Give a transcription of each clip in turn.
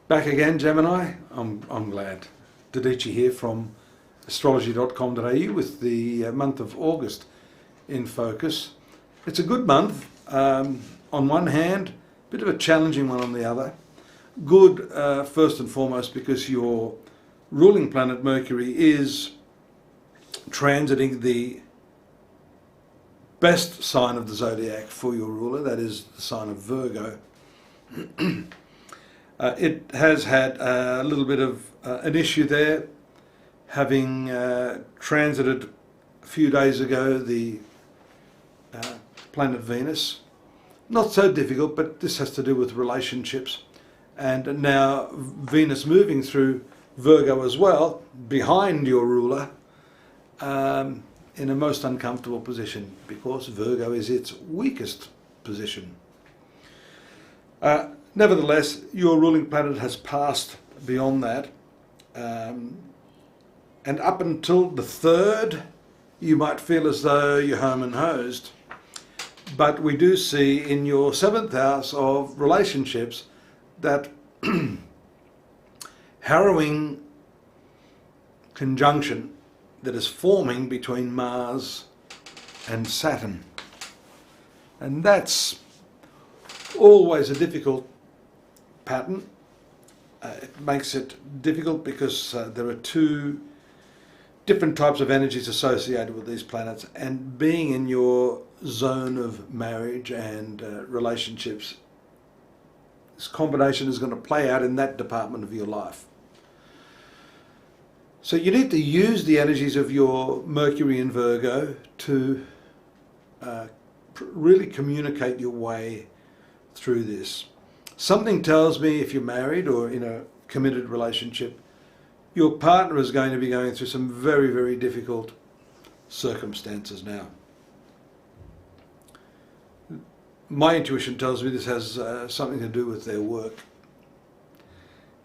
Back again, Gemini. I'm glad. Dadhichi here from astrology.com.au with the month of August in focus. It's a good month. On one hand, a bit of a challenging one on the other. Good, first and foremost, because your ruling planet Mercury is transiting the best sign of the zodiac for your ruler, that is the sign of Virgo. It has had a little bit of an issue there, having transited a few days ago the planet Venus. Not so difficult, but this has to do with relationships. And now Venus moving through Virgo as well, behind your ruler, in a most uncomfortable position, because Virgo is its weakest position. Nevertheless, your ruling planet has passed beyond that, and up until the 3rd, you might feel as though you're home and hosed. But we do see in your 7th house of relationships that harrowing conjunction that is forming between Mars and Saturn. And that's always a difficult pattern. It makes it difficult because there are two different types of energies associated with these planets, and being in your zone of marriage and relationships, this combination is going to play out in that department of your life. So you need to use the energies of your Mercury in Virgo to really communicate your way through this. Something tells me if you're married or in a committed relationship, your partner is going to be going through some very, very difficult circumstances now. My intuition tells me this has something to do with their work.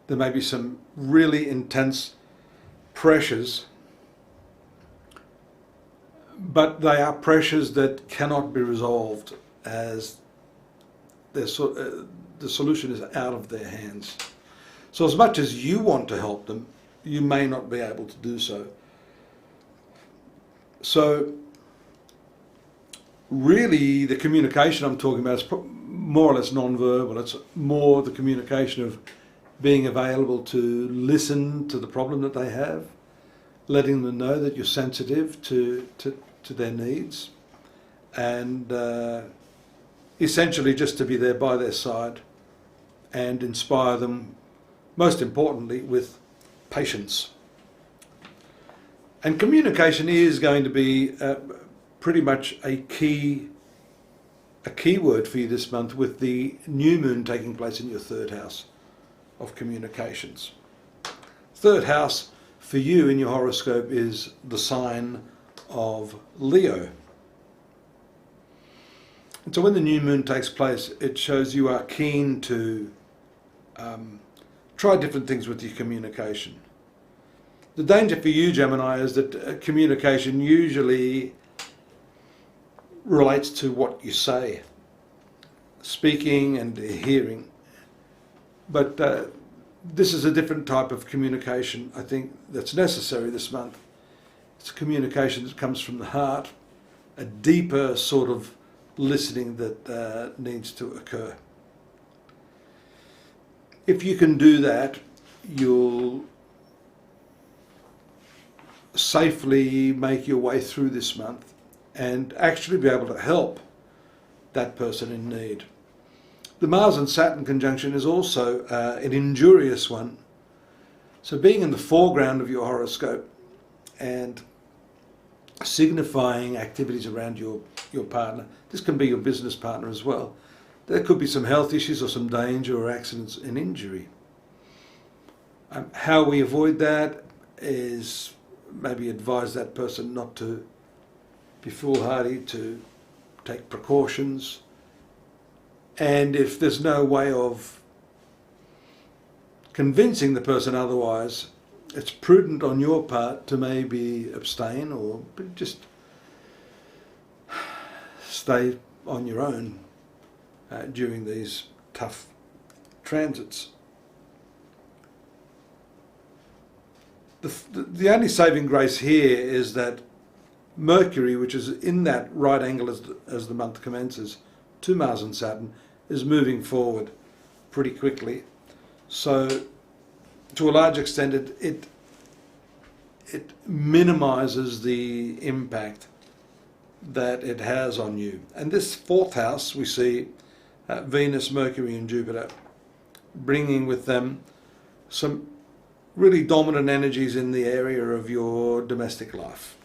There may be some really intense pressures, but they are pressures that cannot be resolved, as the solution is out of their hands. So as much as you want to help them, you may not be able to do so. So really the communication I'm talking about is more or less non-verbal. It's more the communication of being available to listen to the problem that they have, letting them know that you're sensitive to their needs, and essentially just to be there by their side and inspire them, most importantly, with patience. And communication is going to be pretty much a key word for you this month, with the new moon taking place in your 3rd house of communications. 3rd house for you in your horoscope is the sign of Leo. And so when the new moon takes place, it shows you are keen to try different things with your communication. The danger for you, Gemini, is that communication usually relates to what you say, speaking and hearing. But this is a different type of communication, I think, that's necessary this month. It's a communication that comes from the heart, a deeper sort of listening that needs to occur. If you can do that, you'll safely make your way through this month and actually be able to help that person in need. The Mars and Saturn conjunction is also an injurious one. So being in the foreground of your horoscope and signifying activities around your partner, this can be your business partner as well. There could be some health issues or some danger or accidents and injury. How we avoid that is maybe advise that person not to be foolhardy, to take precautions. And if there's no way of convincing the person otherwise, it's prudent on your part to maybe abstain or just stay on your own during these tough transits. The only saving grace here is that Mercury, which is in that right angle as the month commences to Mars and Saturn, is moving forward pretty quickly. So to a large extent it minimises the impact that it has on you. And this fourth house, we see Venus, Mercury and Jupiter bringing with them some really dominant energies in the area of your domestic life.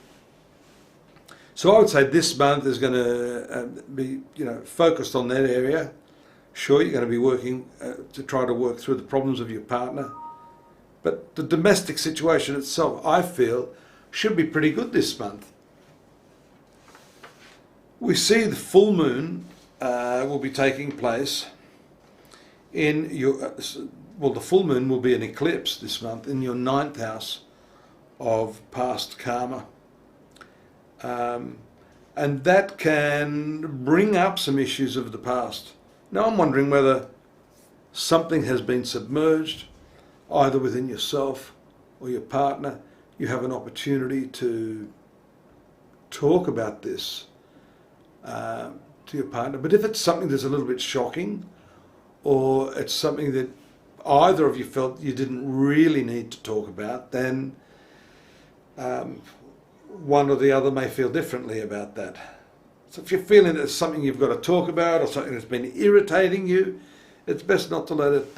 So I would say this month is going to be, focused on that area. Sure, you're going to be working to try to work through the problems of your partner, but the domestic situation itself, I feel, should be pretty good this month. We see the full moon will be taking place in your, the full moon will be an eclipse this month in your 9th house of past karma. And that can bring up some issues of the past. Now I'm wondering whether something has been submerged, either within yourself or your partner. You have an opportunity to talk about this to your partner. But if it's something that's a little bit shocking, or it's something that either of you felt you didn't really need to talk about, then one or the other may feel differently about that. So if you're feeling that it's something you've got to talk about or something that's been irritating you, it's best not to let it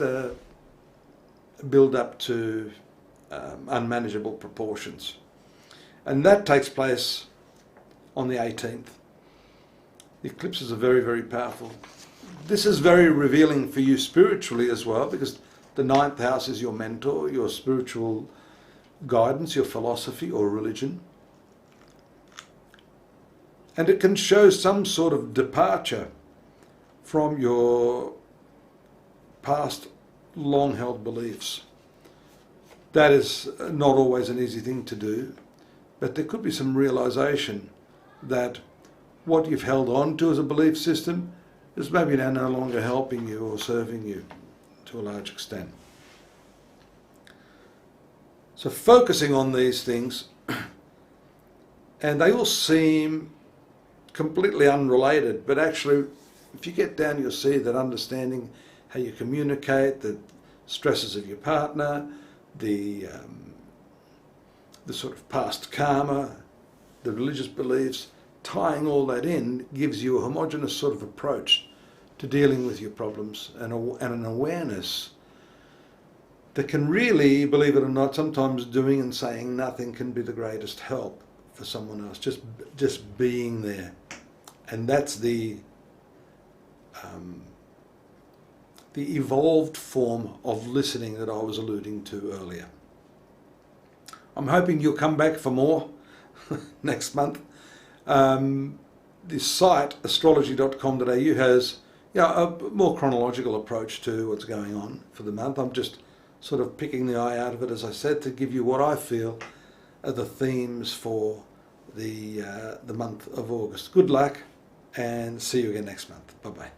build up to unmanageable proportions. And that takes place on the 18th. The eclipses are very, very powerful. This is very revealing for you spiritually as well, because the 9th house is your mentor, your spiritual guidance, your philosophy or religion. And it can show some sort of departure from your past long-held beliefs. That is not always an easy thing to do, but there could be some realization that what you've held on to as a belief system is maybe now no longer helping you or serving you to a large extent. So focusing on these things, and they all seem completely unrelated, but actually if you get down you'll see that understanding how you communicate, the stresses of your partner, the sort of past karma, the religious beliefs, tying all that in gives you a homogeneous sort of approach to dealing with your problems and an awareness that can really, believe it or not, sometimes doing and saying nothing can be the greatest help for someone else, just being there. And that's the evolved form of listening that I was alluding to earlier. I'm hoping you'll come back for more next month. The site astrology.com.au has a more chronological approach to what's going on for the month. I'm just sort of picking the eye out of it, as I said, to give you what I feel are the themes for the month of August. Good luck and see you again next month. Bye-bye.